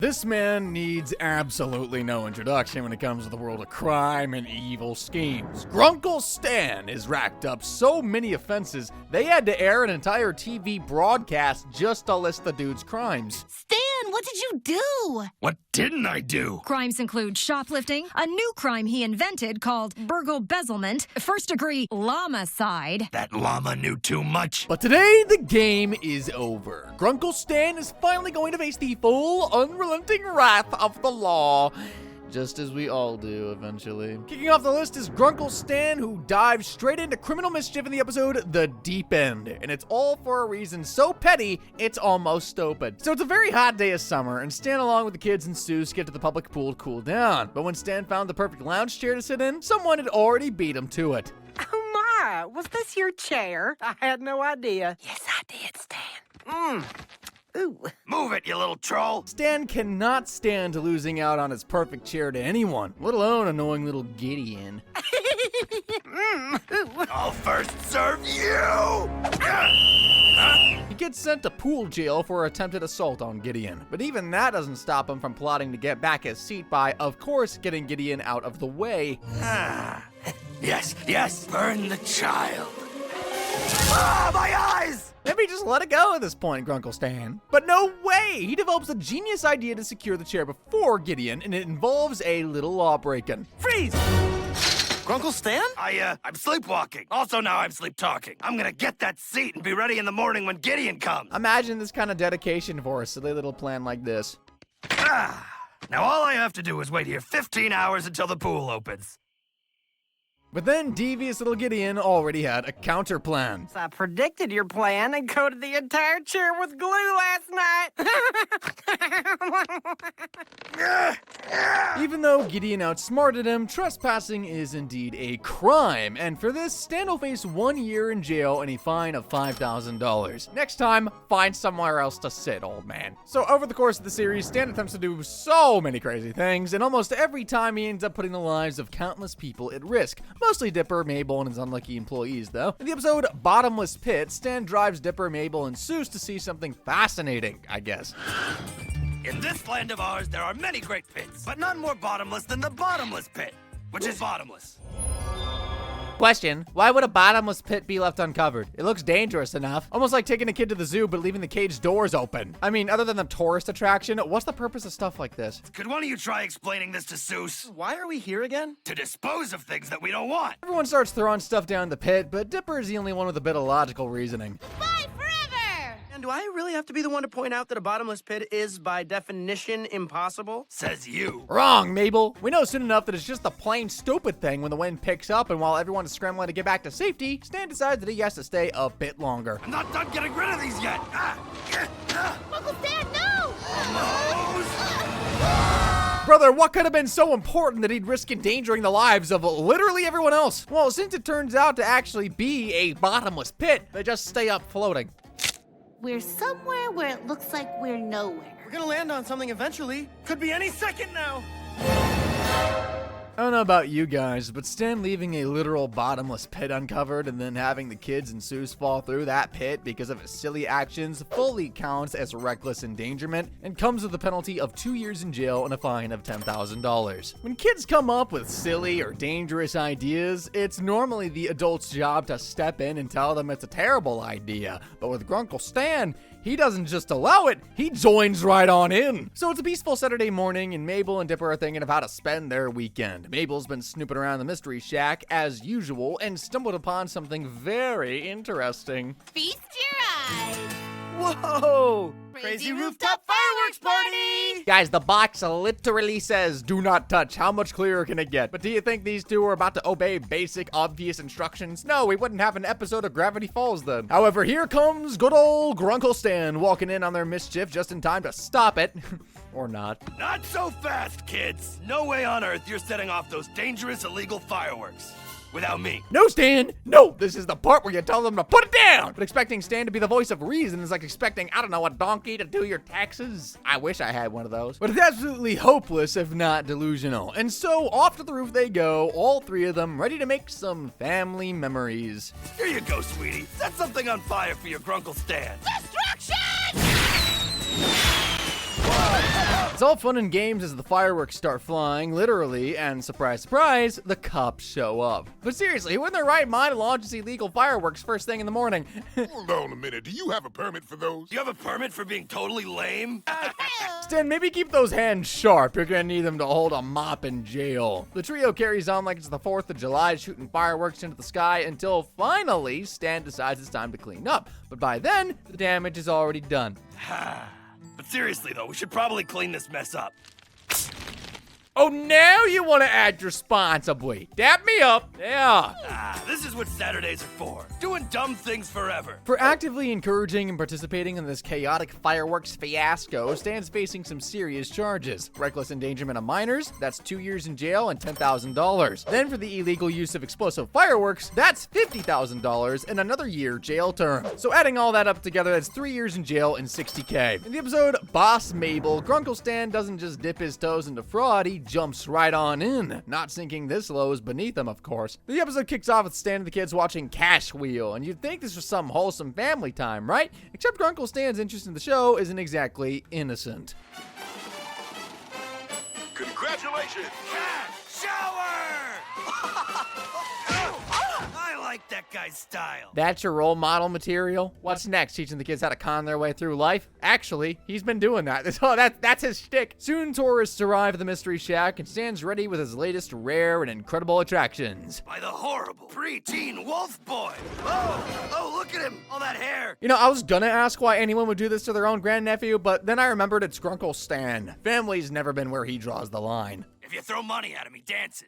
This man needs absolutely no introduction when it comes to the world of crime and evil schemes. Grunkle Stan has racked up so many offenses, they had to air an entire TV broadcast just to list the dude's crimes. Stan, what did you do? What didn't I do? Crimes include shoplifting, a new crime he invented called burgle-bezelment, first-degree llama-cide. That llama knew too much. But today, the game is over. Grunkle Stan is finally going to face the full, unrelenting wrath of the law. Just as we all do, eventually. Kicking off the list is Grunkle Stan, who dives straight into criminal mischief in the episode The Deep End. And it's all for a reason so petty, it's almost stupid. So it's a very hot day of summer, and Stan along with the kids and Seuss get to the public pool to cool down. But when Stan found the perfect lounge chair to sit in, someone had already beat him to it. Oh my, was this your chair? I had no idea. Yes, I did, Stan. Ooh. Move it, you little troll. Stan cannot stand losing out on his perfect chair to anyone, let alone annoying little Gideon. I'll first serve you. He gets sent to pool jail for attempted assault on Gideon, but even that doesn't stop him from plotting to get back his seat by, of course, getting Gideon out of the way. Yes, burn the child. Ah, my eyes! Maybe just let it go at this point, Grunkle Stan. But no way! He develops a genius idea to secure the chair before Gideon, and it involves a little law breaking. Freeze! Grunkle Stan? I'm sleepwalking. Also now I'm sleep talking. I'm gonna get that seat and be ready in the morning when Gideon comes. Imagine this kind of dedication for a silly little plan like this. Now all I have to do is wait here 15 hours until the pool opens. But then devious little Gideon already had a counter plan. I predicted your plan and coated the entire chair with glue last night. Even though Gideon outsmarted him, trespassing is indeed a crime, and for this, Stan will face 1 year in jail and a fine of $5,000. Next time, find somewhere else to sit, old man. So over the course of the series, Stan attempts to do so many crazy things, and almost every time he ends up putting the lives of countless people at risk. Mostly Dipper, Mabel, and his unlucky employees, though. In the episode Bottomless Pit, Stan drives Dipper, Mabel, and Seuss to see something fascinating, I guess. In this land of ours, there are many great pits, but none more bottomless than the bottomless pit, which is bottomless. Question, why would a bottomless pit be left uncovered? It looks dangerous enough. Almost like taking a kid to the zoo but leaving the cage doors open. I mean, other than the tourist attraction, what's the purpose of stuff like this? Could one of you try explaining this to Seuss? Why are we here again? To dispose of things that we don't want. Everyone starts throwing stuff down the pit, but Dipper is the only one with a bit of logical reasoning. Bye forever! And do I really have to be the one to point out that a bottomless pit is, by definition, impossible? Says you. Wrong, Mabel. We know soon enough that it's just a plain stupid thing when the wind picks up, and while everyone is scrambling to get back to safety, Stan decides that he has to stay a bit longer. I'm not done getting rid of these yet. Uncle Stan, no! Brother, what could have been so important that he'd risk endangering the lives of literally everyone else? Well, since it turns out to actually be a bottomless pit, they just stay up floating. We're somewhere where it looks like we're nowhere. We're gonna land on something eventually. Could be any second now. I don't know about you guys, but Stan leaving a literal bottomless pit uncovered and then having the kids and Seuss fall through that pit because of his silly actions fully counts as reckless endangerment and comes with the penalty of 2 years in jail and a fine of $10,000. When kids come up with silly or dangerous ideas, it's normally the adult's job to step in and tell them it's a terrible idea. But with Grunkle Stan, he doesn't just allow it, he joins right on in. So it's a peaceful Saturday morning, and Mabel and Dipper are thinking of how to spend their weekend. Mabel's been snooping around the mystery shack as usual and stumbled upon something very interesting. Feast your eyes! Whoa! Crazy rooftop fireworks party! Guys, the box literally says, do not touch. How much clearer can it get? But do you think these two are about to obey basic, obvious instructions? No, we wouldn't have an episode of Gravity Falls then. However, here comes good old Grunkle Stan walking in on their mischief just in time to stop it. Or not. Not so fast, kids. No way on earth you're setting off those dangerous, illegal fireworks. Without me. No, Stan! No! This is the part where you tell them to put it down! But expecting Stan to be the voice of reason is like expecting, I don't know, a donkey to do your taxes. I wish I had one of those. But it's absolutely hopeless, if not delusional. And so, off to the roof they go, all three of them, ready to make some family memories. Here you go, sweetie. Set something on fire for your Grunkle Stan. Destruction! It's all fun and games as the fireworks start flying, literally, and surprise, surprise, the cops show up. But seriously, who in their right mind launches illegal fireworks first thing in the morning? Hold on a minute. Do you have a permit for those? Do you have a permit for being totally lame? Stan, maybe keep those hands sharp. You're gonna need them to hold a mop in jail. The trio carries on like it's the 4th of July, shooting fireworks into the sky until finally Stan decides it's time to clean up. But by then, the damage is already done. But seriously, though, we should probably clean this mess up. Oh, now you want to act responsibly. Dap me up. Yeah. This is what Saturdays are for. Doing dumb things forever. For actively encouraging and participating in this chaotic fireworks fiasco, Stan's facing some serious charges. Reckless endangerment of minors, that's 2 years in jail and $10,000. Then for the illegal use of explosive fireworks, that's $50,000 and another year jail term. So adding all that up together, that's 3 years in jail and $60K. In the episode Boss Mabel, Grunkle Stan doesn't just dip his toes into fraud, he jumps right on in. Not sinking this low is beneath him, of course. The episode kicks off with Stan and the kids watching Cash Wheel, and you'd think this was some wholesome family time, right? Except Grunkle Stan's interest in the show isn't exactly innocent. Congratulations! Shower! I like that guy's style. That's your role model material? What's next? Teaching the kids how to con their way through life? Actually, he's been doing that. That's his shtick. Soon tourists arrive at the Mystery Shack and Stan's ready with his latest rare and incredible attractions. By the horrible preteen wolf boy. Oh, look at him. All that hair. You know, I was gonna ask why anyone would do this to their own grandnephew, but then I remembered it's Grunkle Stan. Family's never been where he draws the line. If you throw money at him, he dances.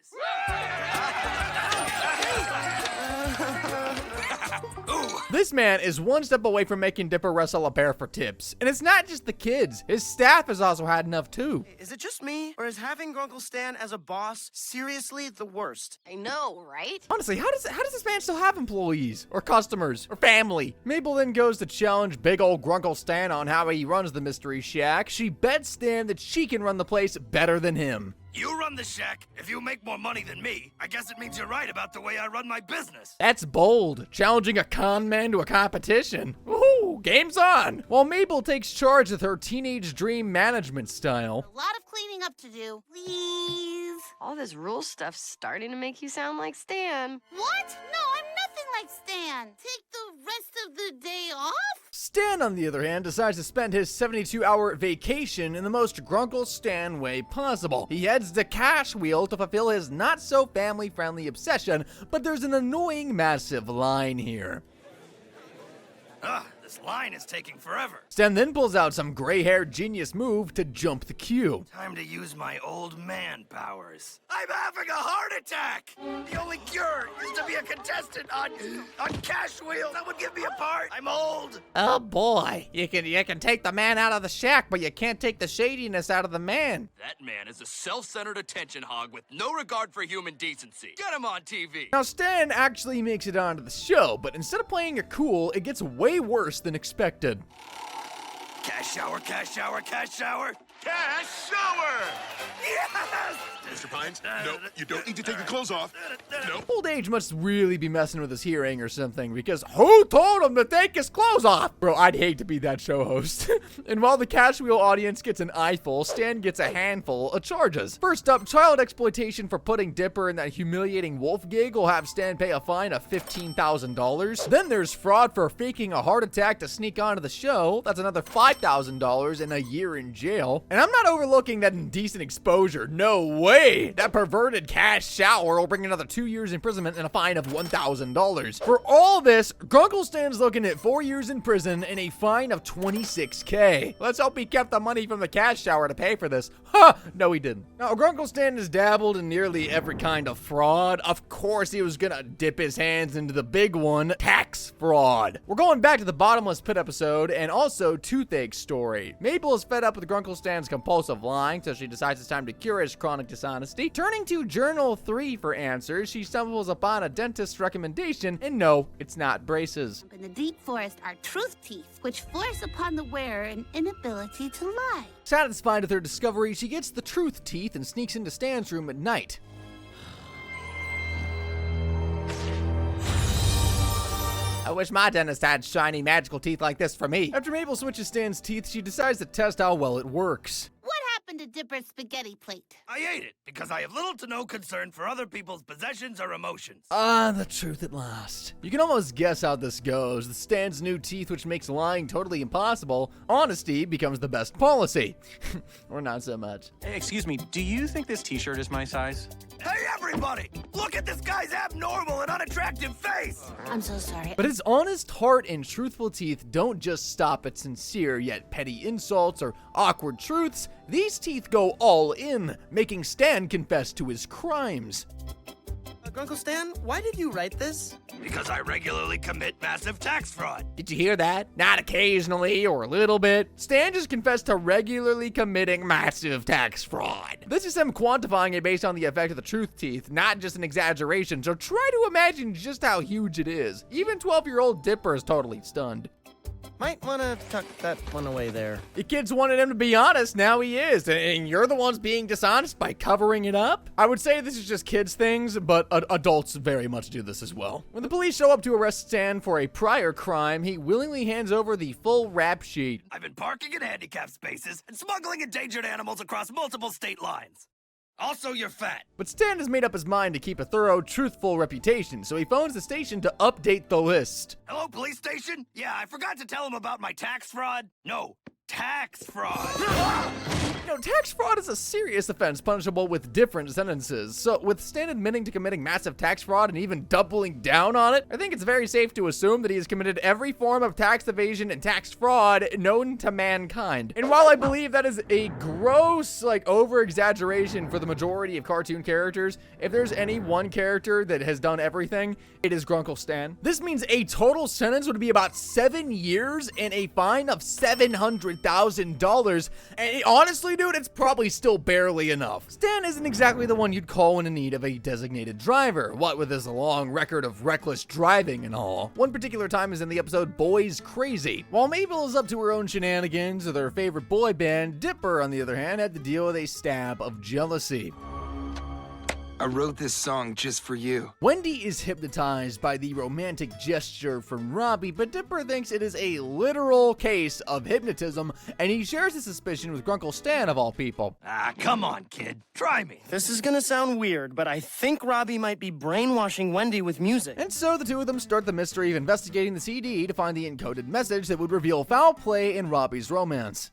This man is one step away from making Dipper wrestle a bear for tips. And it's not just the kids. His staff has also had enough too. Is it just me, or is having Grunkle Stan as a boss seriously the worst? I know, right? Honestly, how does this man still have employees or customers or family? Mabel then goes to challenge big old Grunkle Stan on how he runs the Mystery Shack. She bets Stan that she can run the place better than him. You run the shack. If you make more money than me, I guess it means you're right about the way I run my business. That's bold, challenging a con man to a competition. Woohoo, game's on. While Mabel takes charge with her teenage dream management style. A lot of cleaning up to do. Please. All this rule stuff's starting to make you sound like Stan. What? No, I'm nothing like Stan. Take the rest of the day off? Stan, on the other hand, decides to spend his 72-hour vacation in the most Grunkle Stan way possible. He heads to Cash Wheel to fulfill his not-so-family-friendly obsession, but there's an annoying massive line here. This line is taking forever. Stan then pulls out some gray-haired genius move to jump the queue. Time to use my old man powers. I'm having a heart attack! The only cure is to be a contestant on Cash Wheel. Someone give me a part. I'm old. Oh boy, you can take the man out of the shack, but you can't take the shadiness out of the man. That man is a self-centered attention hog with no regard for human decency. Get him on TV. Now Stan actually makes it onto the show, but instead of playing it cool, it gets way worse than expected. Cash shower, cash shower, cash shower. Cash shower! Yes! Mr. Pines, no, you don't need to take your clothes off. No. Old age must really be messing with his hearing or something, because who told him to take his clothes off? Bro, I'd hate to be that show host. And while the Cash Wheel audience gets an eyeful, Stan gets a handful of charges. First up, child exploitation for putting Dipper in that humiliating wolf gig will have Stan pay a fine of $15,000. Then there's fraud for faking a heart attack to sneak onto the show. That's another $5,000 and a year in jail. And I'm not overlooking that indecent exposure. No way! That perverted cash shower will bring another 2 years imprisonment and a fine of $1,000. For all this, Grunkle Stan's looking at 4 years in prison and a fine of $26K. Let's hope he kept the money from the cash shower to pay for this. Huh, no he didn't. Now, Grunkle Stan has dabbled in nearly every kind of fraud. Of course he was gonna dip his hands into the big one, tax fraud. We're going back to the Bottomless Pit episode and also Toothache story. Mabel is fed up with Grunkle Stan's compulsive lying, so she decides it's time to cure his chronic dishonesty. Turning to Journal 3 for answers, she stumbles upon a dentist's recommendation, and no, it's not braces. In the deep forest are truth teeth, which force upon the wearer an inability to lie. Satisfied with her discovery, she gets the truth teeth and sneaks into Stan's room at night. I wish my dentist had shiny magical teeth like this for me. After Mabel switches Stan's teeth, she decides to test how well it works. What happened happened to Dipper's spaghetti plate? I ate it because I have little to no concern for other people's possessions or emotions. Ah, the truth at last. You can almost guess how this goes. The Stan's new teeth, which makes lying totally impossible. Honesty becomes the best policy. Or not so much. Hey, excuse me, do you think this t-shirt is my size? Hey, everybody! Look at this guy's abnormal and unattractive face! I'm so sorry. But his honest heart and truthful teeth don't just stop at sincere yet petty insults or awkward truths. These teeth go all in, making Stan confess to his crimes. Grunkle Stan, why did you write this? Because I regularly commit massive tax fraud. Did you hear that? Not occasionally or a little bit. Stan just confessed to regularly committing massive tax fraud. This is him quantifying it based on the effect of the truth teeth, not just an exaggeration, so try to imagine just how huge it is. Even 12-year-old Dipper is totally stunned. Might want to tuck that one away there. The kids wanted him to be honest, now he is, and you're the ones being dishonest by covering it up? I would say this is just kids' things, but adults very much do this as well. When the police show up to arrest Stan for a prior crime, he willingly hands over the full rap sheet. I've been parking in handicapped spaces and smuggling endangered animals across multiple state lines. Also, you're fat. But Stan has made up his mind to keep a thorough, truthful reputation, so he phones the station to update the list. Hello, police station? Yeah, I forgot to tell him about my tax fraud. No, tax fraud. You know, tax fraud is a serious offense punishable with different sentences. So with Stan admitting to committing massive tax fraud and even doubling down on it, I think it's very safe to assume that he has committed every form of tax evasion and tax fraud known to mankind. And while I believe that is a gross, over-exaggeration for the majority of cartoon characters, if there's any one character that has done everything, it is Grunkle Stan. This means a total sentence would be about 7 years and a fine of $700,000. And honestly, dude, it's probably still barely enough. Stan isn't exactly the one you'd call when in need of a designated driver, what with his long record of reckless driving and all. One particular time is in the episode Boys Crazy. While Mabel is up to her own shenanigans with her favorite boy band, Dipper, on the other hand, had to deal with a stab of jealousy. I wrote this song just for you. Wendy is hypnotized by the romantic gesture from Robbie, but Dipper thinks it is a literal case of hypnotism, and he shares his suspicion with Grunkle Stan of all people. Ah, come on, kid. Try me. This is gonna sound weird, but I think Robbie might be brainwashing Wendy with music. And so the two of them start the mystery of investigating the CD to find the encoded message that would reveal foul play in Robbie's romance.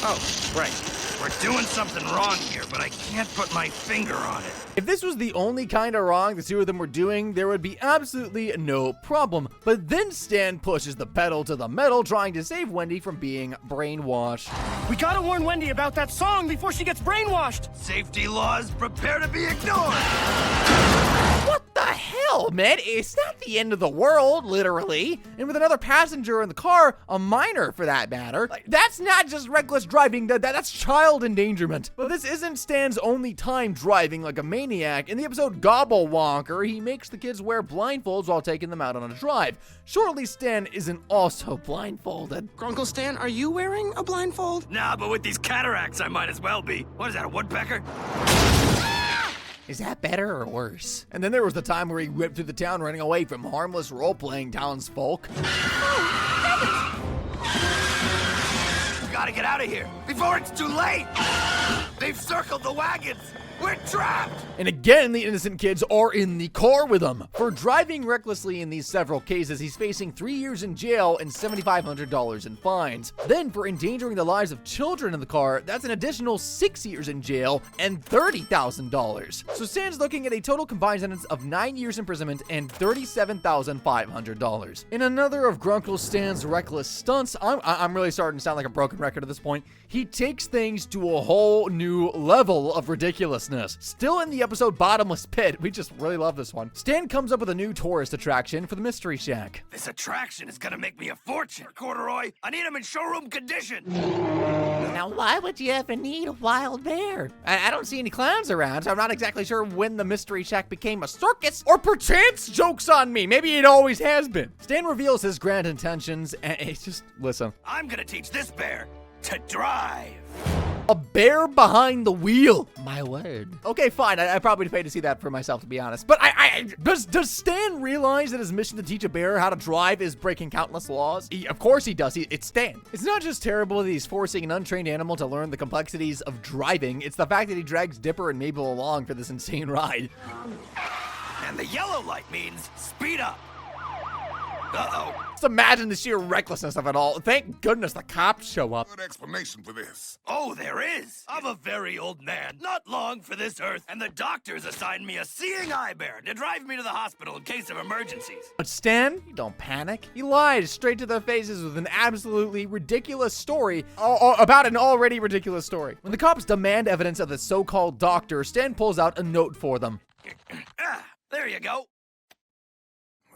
Oh, right. We're doing something wrong here, but I can't put my finger on it. If this was the only kind of wrong the two of them were doing, there would be absolutely no problem. But then Stan pushes the pedal to the metal, trying to save Wendy from being brainwashed. We gotta warn Wendy about that song before she gets brainwashed. Safety laws, prepare to be ignored. What the hell, man? It's not the end of the world, literally. And with another passenger in the car, a minor for that matter, that's not just reckless driving, that's child endangerment. But this isn't Stan's only time driving like a maniac. In the episode Gobble Wonker, he makes the kids wear blindfolds while taking them out on a drive. Surely Stan isn't also blindfolded. Grunkle Stan, are you wearing a blindfold? Nah, but with these cataracts, I might as well be. What is that, a woodpecker? Is that better or worse? And then there was the time where he whipped through the town running away from harmless role-playing townsfolk. We gotta get out of here before it's too late. They've circled the wagons. We're trapped! And again, the innocent kids are in the car with him. For driving recklessly in these several cases, he's facing 3 years in jail and $7,500 in fines. Then for endangering the lives of children in the car, that's an additional 6 years in jail and $30,000. So Stan's looking at a total combined sentence of 9 years imprisonment and $37,500. In another of Grunkle Stan's reckless stunts, I'm really starting to sound like a broken record at this point, he takes things to a whole new level of ridiculousness. Still in the episode Bottomless Pit, we just really love this one, Stan comes up with a new tourist attraction for the Mystery Shack. This attraction is gonna make me a fortune. Corduroy, I need him in showroom condition. Now, why would you ever need a wild bear? I don't see any clowns around, so I'm not exactly sure when the Mystery Shack became a circus. Or perchance, joke's on me, maybe it always has been. Stan reveals his grand intentions, and it's just, listen. I'm gonna teach this bear to drive. A bear behind the wheel. My word. Okay, fine. I probably paid to see that for myself, to be honest. But does Stan realize that his mission to teach a bear how to drive is breaking countless laws? Of course he does. It's Stan. It's not just terrible that he's forcing an untrained animal to learn the complexities of driving. It's the fact that he drags Dipper and Mabel along for this insane ride. And the yellow light means speed up. Uh-oh. Just imagine the sheer recklessness of it all. Thank goodness the cops show up. Good explanation for this. Oh, there is. I'm a very old man, not long for this earth, and the doctors assigned me a seeing eye bear to drive me to the hospital in case of emergencies. But Stan, don't panic. He lied straight to their faces with an absolutely ridiculous story about an already ridiculous story. When the cops demand evidence of the so-called doctor, Stan pulls out a note for them. There you go.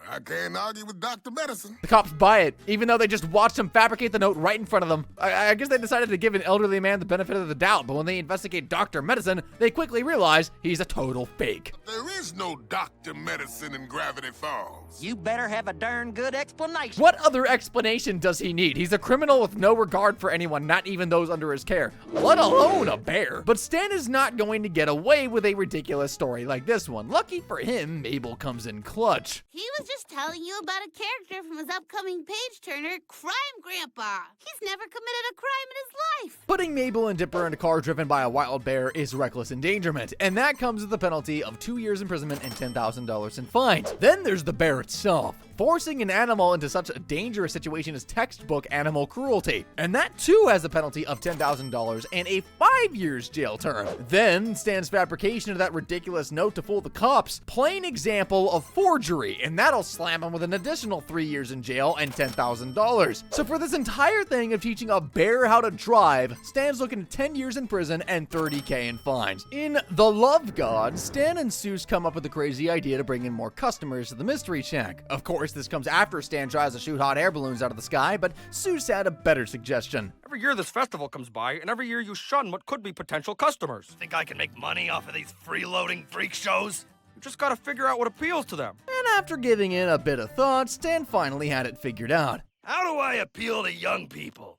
I can't argue with Dr. Medicine. The cops buy it, even though they just watched him fabricate the note right in front of them. I guess they decided to give an elderly man the benefit of the doubt, but when they investigate Dr. Medicine, they quickly realize he's a total fake. There is no Dr. Medicine in Gravity Falls. You better have a darn good explanation. What other explanation does he need? He's a criminal with no regard for anyone, not even those under his care, let alone a bear. But Stan is not going to get away with a ridiculous story like this one. Lucky for him, Mabel comes in clutch. He was just telling you about a character from his upcoming page-turner, Crime Grandpa. He's never committed a crime in his life. Putting Mabel and Dipper in a car driven by a wild bear is reckless endangerment, and that comes with the penalty of 2 years imprisonment and $10,000 in fines. Then there's the bear itself. Forcing an animal into such a dangerous situation is textbook animal cruelty, and that too has a penalty of $10,000 and a 5 years jail term. Then Stan's fabrication of that ridiculous note to fool the cops, plain example of forgery, and that'll slam him with an additional 3 years in jail and $10,000. So for this entire thing of teaching a bear how to drive, Stan's looking at 10 years in prison and $30K in fines. In The Love God, Stan and Seuss come up with the crazy idea to bring in more customers to the Mystery Shack. Of course, this comes after Stan tries to shoot hot air balloons out of the sky, but Seuss had a better suggestion. Every year this festival comes by, and every year you shun what could be potential customers. Think I can make money off of these freeloading freak shows? You just gotta figure out what appeals to them. And after giving it a bit of thought, Stan finally had it figured out. How do I appeal to young people?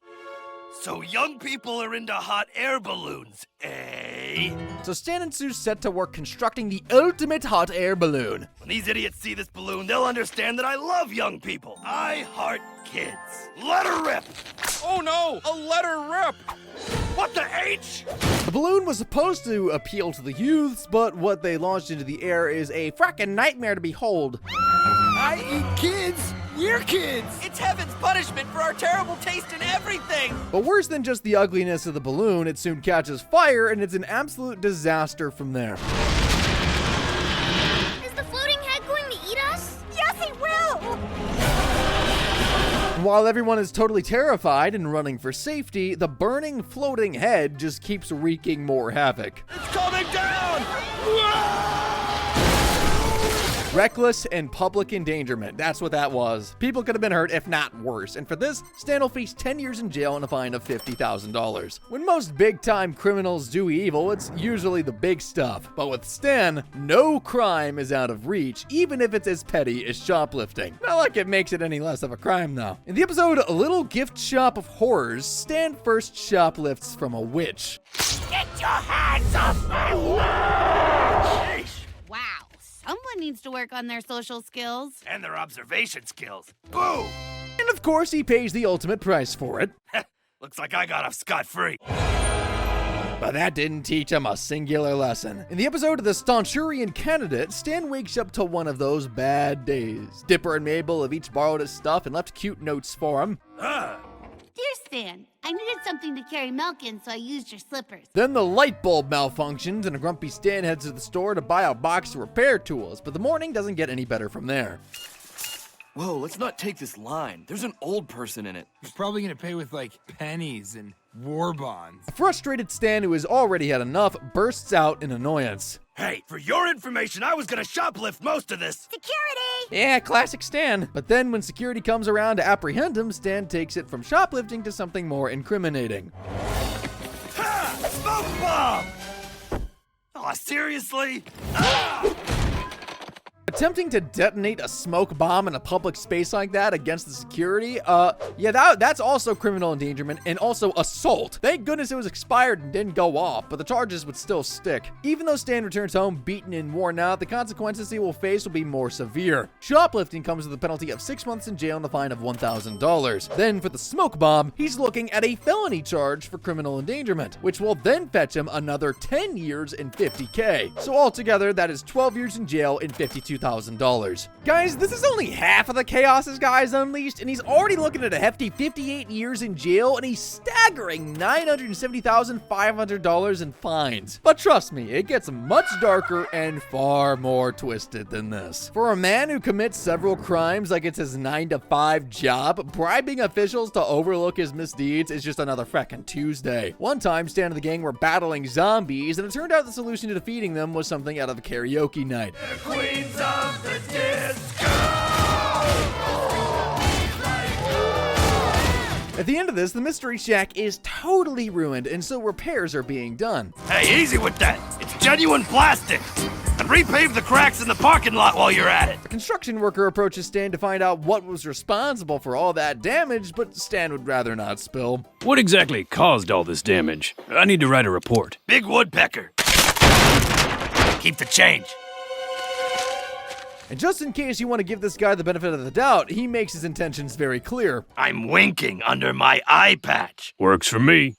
So young people are into hot air balloons, eh? So Stan and Seuss set to work constructing the ultimate hot air balloon. When these idiots see this balloon, they'll understand that I love young people. I heart kids. Let her rip! Oh no, a letter rip! What the H? The balloon was supposed to appeal to the youths, but what they launched into the air is a frackin' nightmare to behold. I eat kids! We're kids! It's heaven's punishment for our terrible taste in everything. But worse than just the ugliness of the balloon, it soon catches fire and it's an absolute disaster from there. Is the floating head going to eat us? Yes, it will! While everyone is totally terrified and running for safety, the burning floating head just keeps wreaking more havoc. It's coming down! Reckless and public endangerment, that's what that was. People could have been hurt, if not worse. And for this, Stan will face 10 years in jail and a fine of $50,000. When most big-time criminals do evil, it's usually the big stuff. But with Stan, no crime is out of reach, even if it's as petty as shoplifting. Not like it makes it any less of a crime, though. In the episode A Little Gift Shop of Horrors, Stan first shoplifts from a witch. Get your hands off my watch! Wow. Someone needs to work on their social skills. And their observation skills. Boom! And of course, he pays the ultimate price for it. Looks like I got off scot-free. But that didn't teach him a singular lesson. In the episode of The Stanchurian Candidate, Stan wakes up to one of those bad days. Dipper and Mabel have each borrowed his stuff and left cute notes for him. Dear Stan, I needed something to carry milk in, so I used your slippers. Then the light bulb malfunctions and a grumpy Stan heads to the store to buy a box of repair tools, but the morning doesn't get any better from there. Whoa, let's not take this line. There's an old person in it. He's probably gonna pay with, like, pennies and war bonds. A frustrated Stan who has already had enough bursts out in annoyance. Hey, for your information, I was gonna shoplift most of this. Security! Yeah, classic Stan. But then when security comes around to apprehend him, Stan takes it from shoplifting to something more incriminating. Ha! Smoke bomb! Aw, seriously? Ah! Attempting to detonate a smoke bomb in a public space like that against the security, yeah, that's also criminal endangerment and also assault. Thank goodness it was expired and didn't go off, but the charges would still stick. Even though Stan returns home beaten and worn out, the consequences he will face will be more severe. Shoplifting comes with a penalty of 6 months in jail and a fine of $1,000. Then for the smoke bomb, he's looking at a felony charge for criminal endangerment, which will then fetch him another 10 years and $50K. So altogether, that is 12 years in jail and $52,000. Guys, this is only half of the chaos this guy's unleashed, and he's already looking at a hefty 58 years in jail and a staggering $970,500 in fines. But trust me, it gets much darker and far more twisted than this. For a man who commits several crimes like it's his 9-to-5 job, bribing officials to overlook his misdeeds is just another feckin' Tuesday. One time, Stan and the gang were battling zombies, and it turned out the solution to defeating them was something out of a karaoke night. Queens of the disco! At the end of this, the Mystery Shack is totally ruined, and so repairs are being done. Hey, easy with that. It's genuine plastic. And repave the cracks in the parking lot while you're at it. A construction worker approaches Stan to find out what was responsible for all that damage, but Stan would rather not spill. What exactly caused all this damage? I need to write a report. Big woodpecker. Keep the change. And just in case you want to give this guy the benefit of the doubt, he makes his intentions very clear. I'm winking under my eye patch. Works for me.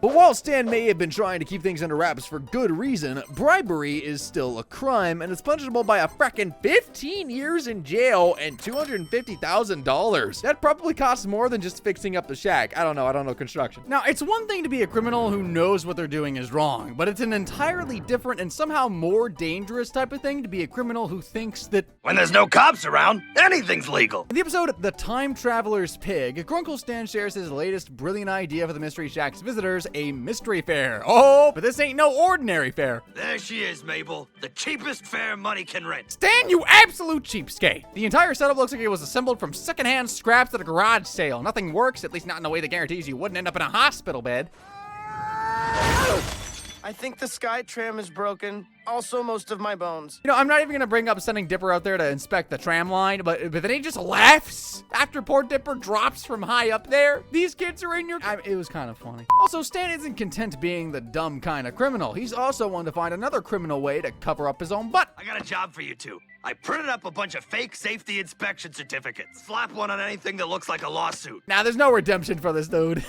But while Stan may have been trying to keep things under wraps for good reason, bribery is still a crime and is punishable by a frackin' 15 years in jail and $250,000. That probably costs more than just fixing up the shack. I don't know construction. Now, it's one thing to be a criminal who knows what they're doing is wrong, but it's an entirely different and somehow more dangerous type of thing to be a criminal who thinks that when there's no cops around, anything's legal. In the episode The Time Traveler's Pig, Grunkle Stan shares his latest brilliant idea for the Mystery Shack's visitors, a mystery fair. Oh, but this ain't no ordinary fair. There she is, Mabel. The cheapest fair money can rent. Stan, you absolute cheapskate. The entire setup looks like it was assembled from secondhand scraps at a garage sale. Nothing works, at least not in a way that guarantees you wouldn't end up in a hospital bed. I think the sky tram is broken. Also, most of my bones. You know, I'm not even gonna bring up sending Dipper out there to inspect the tram line, but then he just laughs after poor Dipper drops from high up there. These kids are in your... it was kind of funny. Also, Stan isn't content being the dumb kind of criminal. He's also wanted to find another criminal way to cover up his own butt. I got a job for you two. I printed up a bunch of fake safety inspection certificates. Slap one on anything that looks like a lawsuit. Now, there's no redemption for this dude.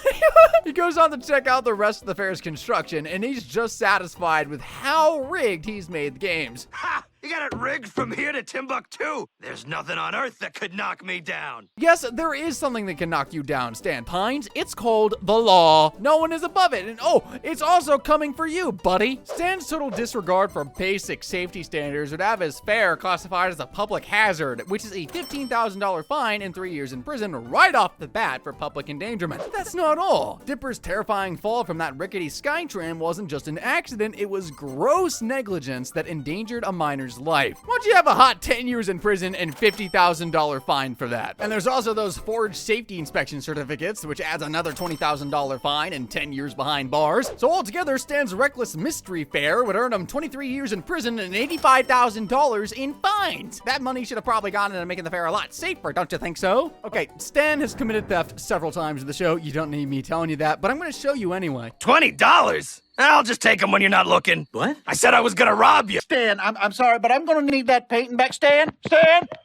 He goes on to check out the rest of the fair's construction, and he's just satisfied with how rigged he's made the games. Ha! You got it rigged from here to Timbuktu. There's nothing on earth that could knock me down. Yes, there is something that can knock you down, Stan Pines. It's called the law. No one is above it. And oh, it's also coming for you, buddy. Stan's total disregard for basic safety standards would have his fair classified as a public hazard, which is a $15,000 fine and 3 years in prison right off the bat for public endangerment. But that's not all. Dipper's terrifying fall from that rickety sky tram wasn't just an accident, it was gross negligence that endangered a minor's life. Why don't you have a hot 10 years in prison and $50,000 fine for that? And there's also those forged safety inspection certificates, which adds another $20,000 fine and 10 years behind bars. So altogether, Stan's reckless mystery fair would earn him 23 years in prison and $85,000 in fines. That money should have probably gone into making the fair a lot safer, don't you think so? Okay, Stan has committed theft several times in the show. You don't need me telling you that, but I'm going to show you anyway. $20? I'll just take them when you're not looking. What? I said I was gonna rob you. Stan, I'm sorry, but I'm gonna need that painting back. Stan!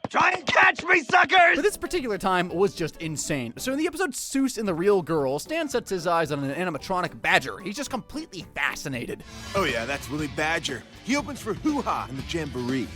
Try and catch me, suckers! But this particular time was just insane. So in the episode Seuss and the Real Girl, Stan sets his eyes on an animatronic badger. He's just completely fascinated. Oh yeah, that's Willie Badger. He opens for Hoo-Ha in the Jamboree.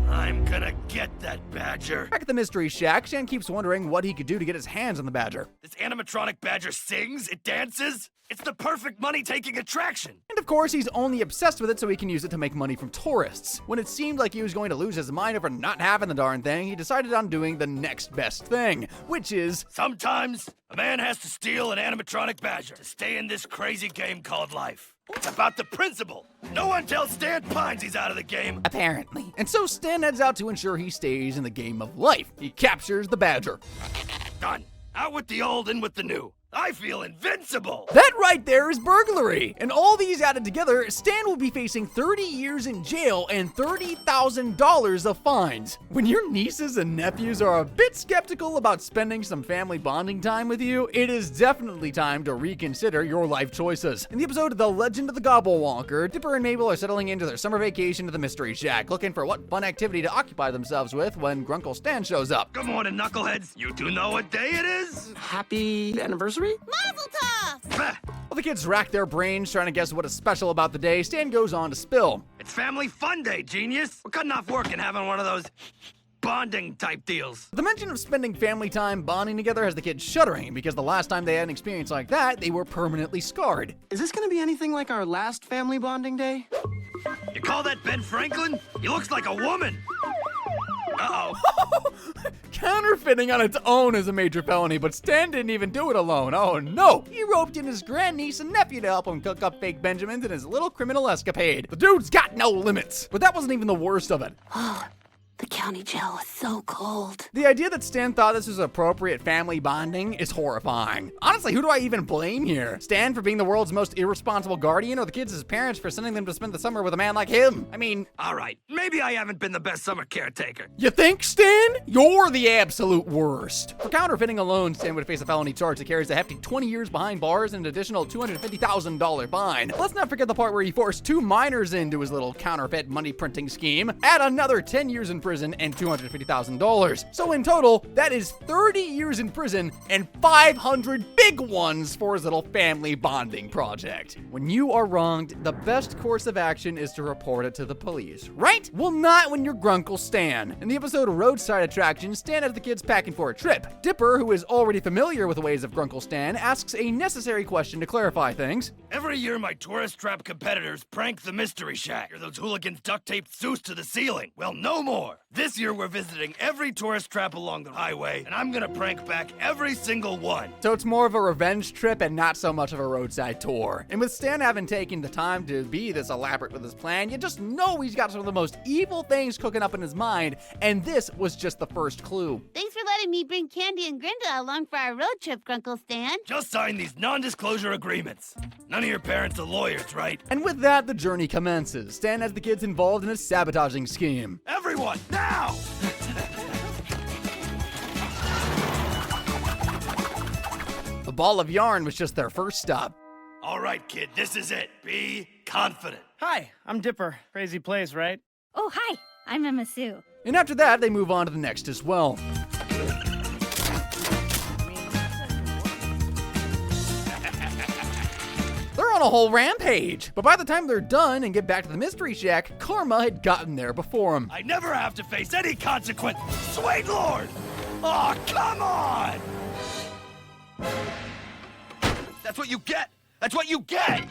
I'm gonna get that badger. Back at the Mystery Shack, Stan keeps wondering what he could do to get his hands on the badger. This animatronic badger sings, it dances. It's the perfect money-taking attraction. And of course, he's only obsessed with it so he can use it to make money from tourists. When it seemed like he was going to lose his mind over not having the darn thing, he decided on doing the next best thing, which is... sometimes a man has to steal an animatronic badger to stay in this crazy game called life. It's about the principle. No one tells Stan Pines he's out of the game. Apparently. And so Stan heads out to ensure he stays in the game of life. He captures the badger. Done. Out with the old, in with the new. I feel invincible. That right there is burglary. And all these added together, Stan will be facing 30 years in jail and $30,000 of fines. When your nieces and nephews are a bit skeptical about spending some family bonding time with you, it is definitely time to reconsider your life choices. In the episode The Legend of the Gobblewonker, Dipper and Mabel are settling into their summer vacation to the Mystery Shack, looking for what fun activity to occupy themselves with when Grunkle Stan shows up. Good morning, knuckleheads. You two know what day it is? Happy anniversary? Mazel tov! While the kids rack their brains trying to guess what is special about the day, Stan goes on to spill. It's Family Fun Day, genius. We're cutting off work and having one of those bonding type deals. The mention of spending family time bonding together has the kids shuddering because the last time they had an experience like that, they were permanently scarred. Is this gonna be anything like our last family bonding day? You call that Ben Franklin? He looks like a woman. Uh-oh. Counterfeiting on its own is a major felony, but Stan didn't even do it alone. Oh no! He roped in his grandniece and nephew to help him cook up fake Benjamins in his little criminal escapade. The dude's got no limits. But that wasn't even the worst of it. The county jail is so cold. The idea that Stan thought this was appropriate family bonding is horrifying. Honestly, who do I even blame here? Stan for being the world's most irresponsible guardian, or the kids' parents for sending them to spend the summer with a man like him? I mean... All right, maybe I haven't been the best summer caretaker. You think, Stan? You're the absolute worst. For counterfeiting alone, Stan would face a felony charge that carries a hefty 20 years behind bars and an additional $250,000 fine. Let's not forget the part where he forced 2 minors into his little counterfeit money printing scheme. Add another 10 years in prison and $250,000. So in total, that is 30 years in prison and 500 big ones for his little family bonding project. When you are wronged, the best course of action is to report it to the police, right? Well, not when you're Grunkle Stan. In the episode Roadside Attractions, Stan has the kids packing for a trip. Dipper, who is already familiar with the ways of Grunkle Stan, asks a necessary question to clarify things. Every year, my tourist trap competitors prank the Mystery Shack. Those hooligans duct taped Zeus to the ceiling. Well, no more. This year, we're visiting every tourist trap along the highway, and I'm gonna prank back every single one. So it's more of a revenge trip and not so much of a roadside tour. And with Stan having taken the time to be this elaborate with his plan, you just know he's got some of the most evil things cooking up in his mind, and this was just the first clue. Thanks for letting me bring Candy and Grinda along for our road trip, Grunkle Stan. Just sign these non-disclosure agreements. None of your parents are lawyers, right? And with that, the journey commences. Stan has the kids involved in a sabotaging scheme. Everyone, now! The ball of yarn was just their first stop. All right, kid, this is it. Be confident. Hi, I'm Dipper. Crazy place, right? Oh, hi. I'm Emma Sue. And after that, they move on to the next as well. They're on a whole rampage. But by the time they're done and get back to the Mystery Shack, Karma had gotten there before them. I never have to face any consequence. Sweet Lord! Oh, come on! That's what you get! That's what you get!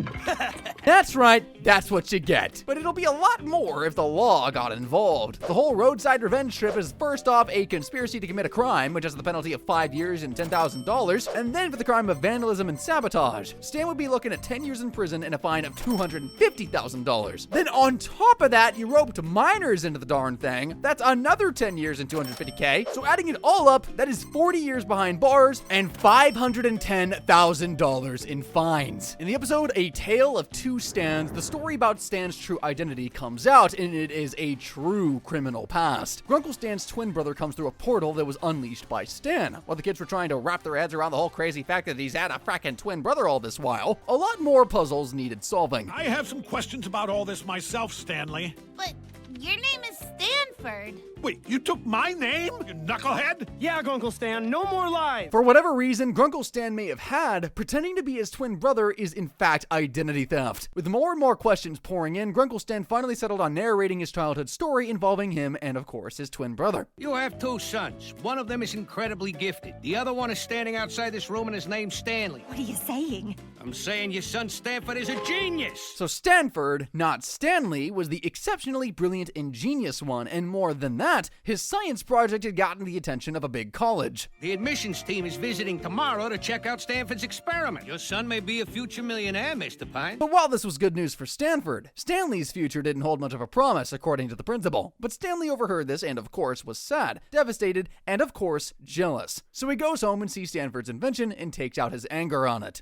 That's right, that's what you get. But it'll be a lot more if the law got involved. The whole roadside revenge trip is first off a conspiracy to commit a crime, which has the penalty of 5 years and $10,000, and then for the crime of vandalism and sabotage. Stan would be looking at 10 years in prison and a fine of $250,000. Then on top of that, you roped minors into the darn thing. That's another 10 years and $250K. So adding it all up, that is 40 years behind bars and $510,000 in fines. In the episode A Tale of Two Stans, the story about Stan's true identity comes out, and it is a true criminal past. Grunkle Stan's twin brother comes through a portal that was unleashed by Stan. While the kids were trying to wrap their heads around the whole crazy fact that he's had a frackin' twin brother all this while, a lot more puzzles needed solving. I have some questions about all this myself, Stanley. But your name is Stanford. Wait, you took my name, you knucklehead? Yeah, Grunkle Stan, no more lies. For whatever reason Grunkle Stan may have had, pretending to be his twin brother is in fact identity theft. With more and more questions pouring in, Grunkle Stan finally settled on narrating his childhood story involving him and, of course, his twin brother. You have 2 sons. One of them is incredibly gifted. The other one is standing outside this room and his name's Stanley. What are you saying? I'm saying your son Stanford is a genius. So Stanford, not Stanley, was the exceptionally brilliant and genius one, and more than that, that, his science project had gotten the attention of a big college. The admissions team is visiting tomorrow to check out Stanford's experiment. Your son may be a future millionaire, Mr. Pine. But while this was good news for Stanford, Stanley's future didn't hold much of a promise, according to the principal. But Stanley overheard this and, of course, was sad, devastated, and, of course, jealous. So he goes home and sees Stanford's invention and takes out his anger on it.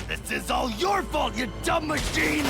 This is all your fault, you dumb machine!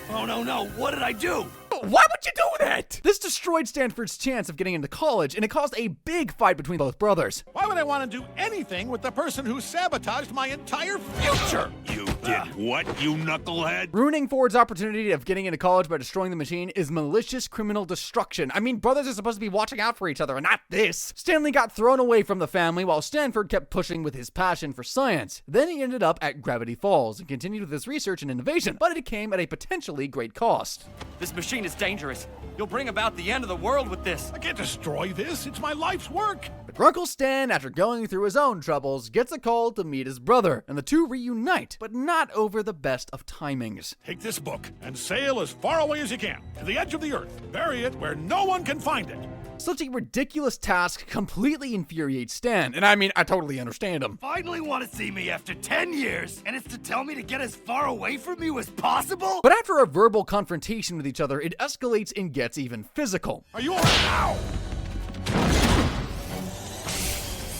Oh, no, what did I do? Why would you do that? This destroyed Stanford's chance of getting into college, and it caused a big fight between both brothers. Why would I want to do anything with the person who sabotaged my entire future? You did what, you knucklehead? Ruining Ford's opportunity of getting into college by destroying the machine is malicious criminal destruction. I mean, brothers are supposed to be watching out for each other, and not this. Stanley got thrown away from the family while Stanford kept pushing with his passion for science. Then he ended up at Gravity Falls and continued with his research and innovation, but it came at a potentially great cost. This machine is dangerous. You'll bring about the end of the world with this. I can't destroy this. It's my life's work. But Grunkle Stan, after going through his own troubles, gets a call to meet his brother, and the two reunite, but not over the best of timings. Take this book and sail as far away as you can, to the edge of the earth. Bury it where no one can find it. Such a ridiculous task completely infuriates Stan, and I mean, I totally understand him. Finally want to see me after 10 years, and it's to tell me to get as far away from you as possible? But after a verbal confrontation with each other, it escalates and gets even physical. Are you all right now?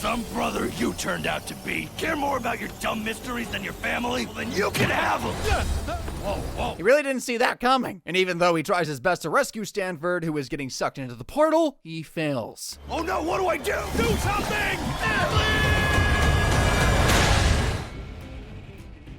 Some brother you turned out to be. Care more about your dumb mysteries than your family? Then you can have them. Whoa. He really didn't see that coming. And even though he tries his best to rescue Stanford, who is getting sucked into the portal, he fails. Oh no, what do I do? Do something!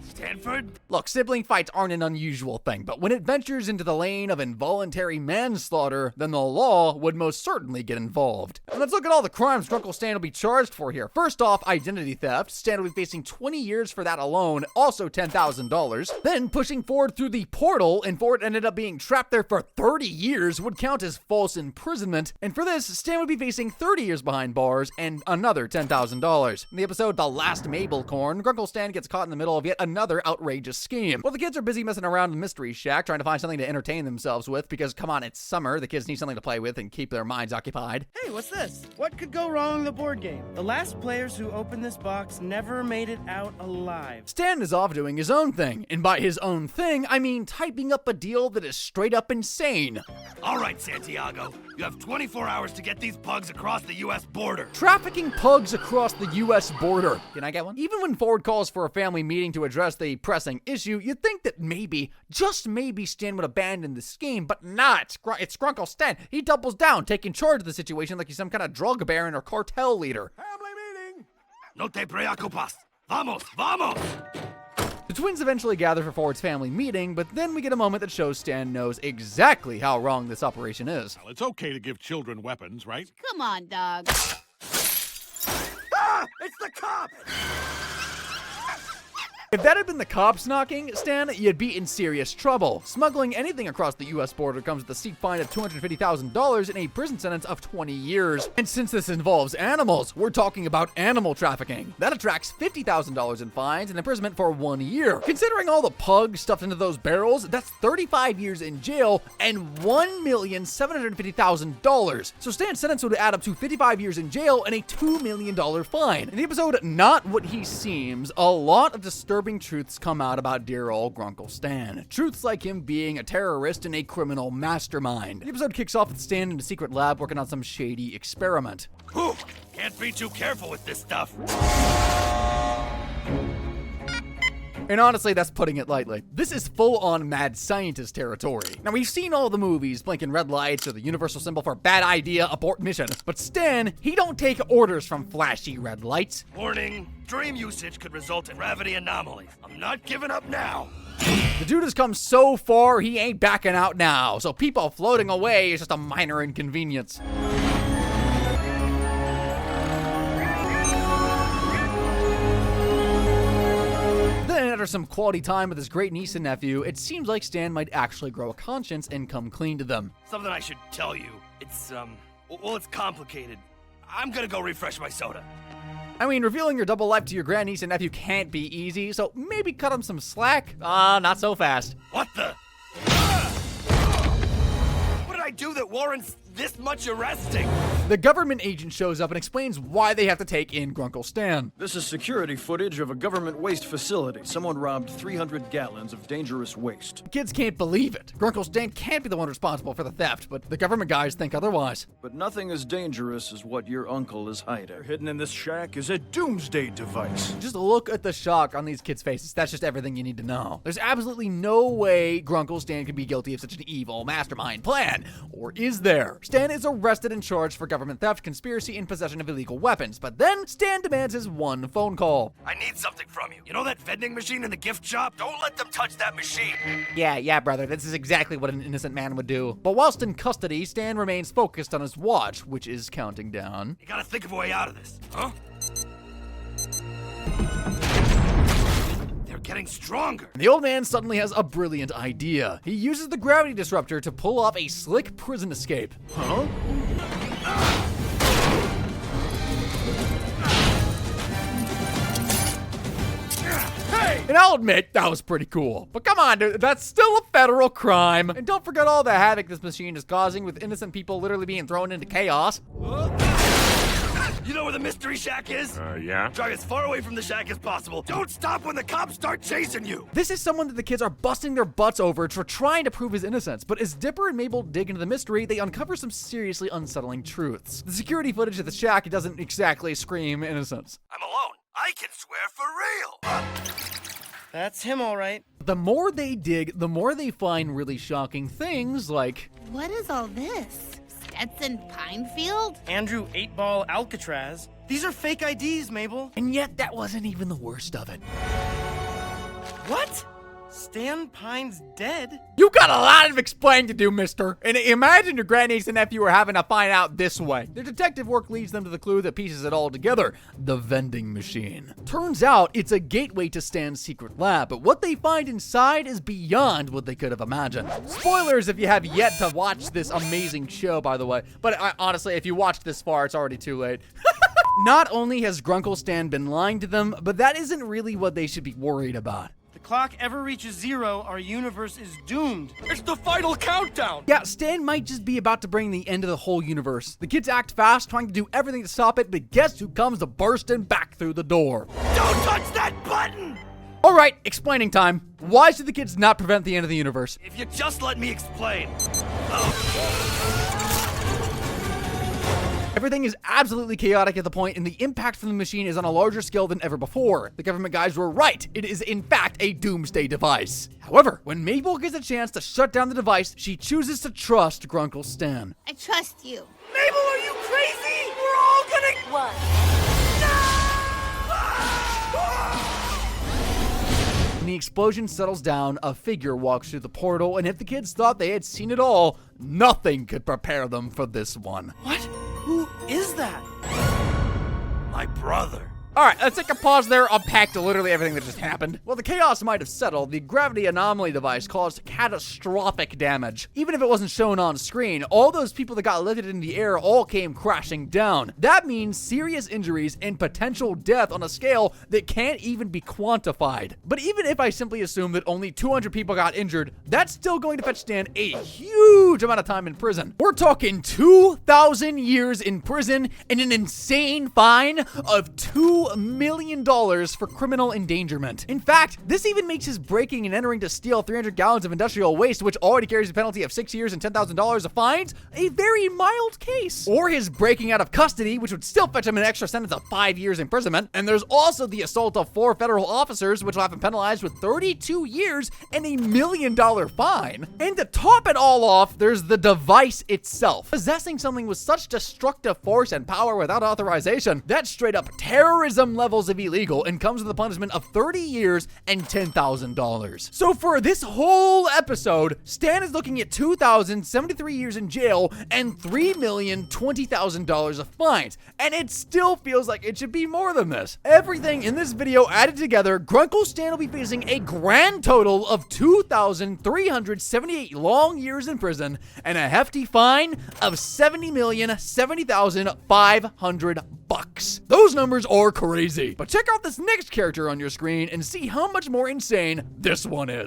Stanford? Look, sibling fights aren't an unusual thing, but when it ventures into the lane of involuntary manslaughter, then the law would most certainly get involved. And let's look at all the crimes Grunkle Stan will be charged for here. First off, identity theft. Stan will be facing 20 years for that alone, also $10,000. Then pushing Ford through the portal, and Ford ended up being trapped there for 30 years, would count as false imprisonment. And for this, Stan would be facing 30 years behind bars and another $10,000. In the episode The Last Mabelcorn, Grunkle Stan gets caught in the middle of yet another outrageous scheme. While the kids are busy messing around in Mystery Shack, trying to find something to entertain themselves with, because come on, it's summer, the kids need something to play with and keep their minds occupied. Hey, what's this? What could go wrong in the board game? The last players who opened this box never made it out alive. Stan is off doing his own thing, and by his own thing, I mean typing up a deal that is straight up insane. All right, Santiago, you have 24 hours to get these pugs across the U.S. border. Trafficking pugs across the U.S. border. Can I get one? Even when Ford calls for a family meeting to address the pressing issue, you'd think that maybe, just maybe, Stan would abandon the scheme, but not. It's Grunkle Stan. He doubles down, taking charge of the situation like he's some kind of drug baron or cartel leader. Family meeting! No te preocupas. Vamos! The twins eventually gather for Ford's family meeting, but then we get a moment that shows Stan knows exactly how wrong this operation is. Well, it's okay to give children weapons, right? Come on, dog. Ah! It's the cops! If that had been the cops knocking, Stan, you'd be in serious trouble. Smuggling anything across the U.S. border comes with a steep fine of $250,000 and a prison sentence of 20 years. And since this involves animals, we're talking about animal trafficking. That attracts $50,000 in fines and imprisonment for 1 year. Considering all the pugs stuffed into those barrels, that's 35 years in jail and $1,750,000. So Stan's sentence would add up to 55 years in jail and a $2 million fine. In the episode Not What He Seems, a lot of disturbing truths come out about dear old Grunkle Stan. Truths like him being a terrorist and a criminal mastermind. The episode kicks off with Stan in a secret lab working on some shady experiment. Whew, can't be too careful with this stuff. And honestly, that's putting it lightly. This is full-on mad scientist territory. Now, we've seen all the movies, blinking red lights or the universal symbol for bad idea, abort mission. But Stan, he don't take orders from flashy red lights. Warning, dream usage could result in gravity anomalies. I'm not giving up now. The dude has come so far, he ain't backing out now. So people floating away is just a minor inconvenience. After some quality time with his great niece and nephew, it seems like Stan might actually grow a conscience and come clean to them. Something I should tell you. It's, it's complicated. I'm gonna go refresh my soda. I mean, revealing your double life to your grandniece and nephew can't be easy, so maybe cut him some slack? Not so fast. What the? What did I do that warrants this much arresting? The government agent shows up and explains why they have to take in Grunkle Stan. This is security footage of a government waste facility. Someone robbed 300 gallons of dangerous waste. Kids can't believe it. Grunkle Stan can't be the one responsible for the theft, but the government guys think otherwise. But nothing as dangerous as what your uncle is hiding. Hidden in this shack is a doomsday device. Just look at the shock on these kids' faces. That's just everything you need to know. There's absolutely no way Grunkle Stan could be guilty of such an evil mastermind plan. Or is there? Stan is arrested and charged for government theft, conspiracy, and possession of illegal weapons. But then Stan demands his one phone call. I need something from you. You know that vending machine in the gift shop? Don't let them touch that machine. Yeah, brother. This is exactly what an innocent man would do. But whilst in custody, Stan remains focused on his watch, which is counting down. You gotta think of a way out of this, huh? They're getting stronger. And the old man suddenly has a brilliant idea. He uses the gravity disruptor to pull off a slick prison escape. Huh? And I'll admit, that was pretty cool. But come on, dude, that's still a federal crime. And don't forget all the havoc this machine is causing with innocent people literally being thrown into chaos. You know where the mystery shack is? Yeah. Drive as far away from the shack as possible. Don't stop when the cops start chasing you. This is someone that the kids are busting their butts over for trying to prove his innocence. But as Dipper and Mabel dig into the mystery, they uncover some seriously unsettling truths. The security footage of the shack doesn't exactly scream innocence. I'm alone. I can swear for real. That's him, all right. The more they dig, the more they find really shocking things like... What is all this? Stetson Pinefield? Andrew 8-Ball Alcatraz. These are fake IDs, Mabel. And yet, that wasn't even the worst of it. What? Stan Pine's dead? You got a lot of explaining to do, mister. And imagine your grandniece and nephew are having to find out this way. Their detective work leads them to the clue that pieces it all together. The vending machine. Turns out it's a gateway to Stan's secret lab, but what they find inside is beyond what they could have imagined. Spoilers if you have yet to watch this amazing show, by the way. But honestly, if you watched this far, it's already too late. Not only has Grunkle Stan been lying to them, but that isn't really what they should be worried about. The clock ever reaches 0, our universe is doomed. It's the final countdown! Yeah, Stan might just be about to bring the end of the whole universe. The kids act fast, trying to do everything to stop it, but guess who comes bursting back through the door? Don't touch that button! Alright, explaining time. Why should the kids not prevent the end of the universe? If you just let me explain. Everything is absolutely chaotic at the point, and the impact from the machine is on a larger scale than ever before. The government guys were right. It is, in fact, a doomsday device. However, when Mabel gets a chance to shut down the device, she chooses to trust Grunkle Stan. I trust you. Mabel, are you crazy? We're all gonna... What? When the explosion settles down, a figure walks through the portal, and if the kids thought they had seen it all, nothing could prepare them for this one. What? Who is that? My brother. Alright, let's take a pause there, unpack literally everything that just happened. Well, the chaos might have settled. The gravity anomaly device caused catastrophic damage. Even if it wasn't shown on screen, all those people that got lifted in the air all came crashing down. That means serious injuries and potential death on a scale that can't even be quantified. But even if I simply assume that only 200 people got injured, that's still going to fetch Stan a huge amount of time in prison. We're talking 2,000 years in prison and an insane fine of $2 million for criminal endangerment. In fact, this even makes his breaking and entering to steal 300 gallons of industrial waste, which already carries a penalty of 6 years and $10,000 of fines, a very mild case. Or his breaking out of custody, which would still fetch him an extra sentence of 5 years imprisonment. And there's also the assault of 4 federal officers, which will have him penalized with 32 years and $1 million fine. And to top it all off, there's the device itself. Possessing something with such destructive force and power without authorization, that's straight up terrorism levels of illegal and comes with a punishment of 30 years and $10,000. So for this whole episode, Stan is looking at 2,073 years in jail and $3,020,000 of fines. And it still feels like it should be more than this. Everything in this video added together, Grunkle Stan will be facing a grand total of 2,378 long years in prison and a hefty fine of $70,070,500. Those numbers are crazy. But check out this next character on your screen and see how much more insane this one is.